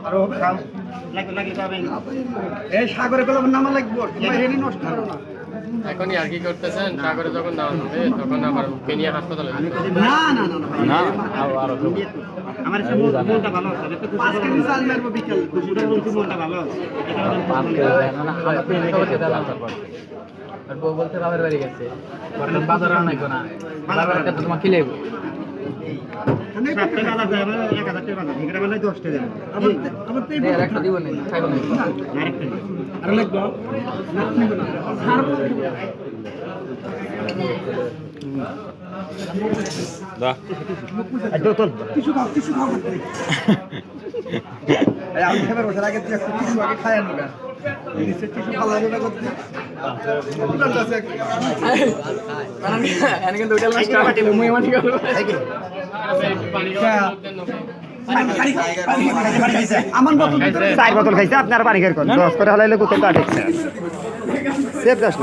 আরো এই সাগরে পেলাম নামা লাগবো নষ্ট করো না। এখনই আর কি করতেছেন? সাগরে যখন নাম হবে তখন আবার পেনিয়া হাসপাতালে না না না না আরো আমার মনটা ভালো আছে। 5 কেজি চাল মারবো বিকেল দুপুরে বলছি মনটা ভালো আছে। আর বউ বলতে বাবার বাড়ি গেছে বাজার আর নাইকো না বাবার একটা তোমার কি লেবো একটা দিব না খাইব না আর লাগবো দা কিছু খাও আমি খাবার বসার আগে তুই একটু কিছু আগে খাই আনবে কিছু ভালো লাগবে না করতে কিন্তু ওটা লাস্ট কাটে মুই মাটি গেল আমার বোতল 4 বোতল খাইছে আপনার পানি খাই কোন 10 করে হলাইলে বোতল কাটে সেফ দাস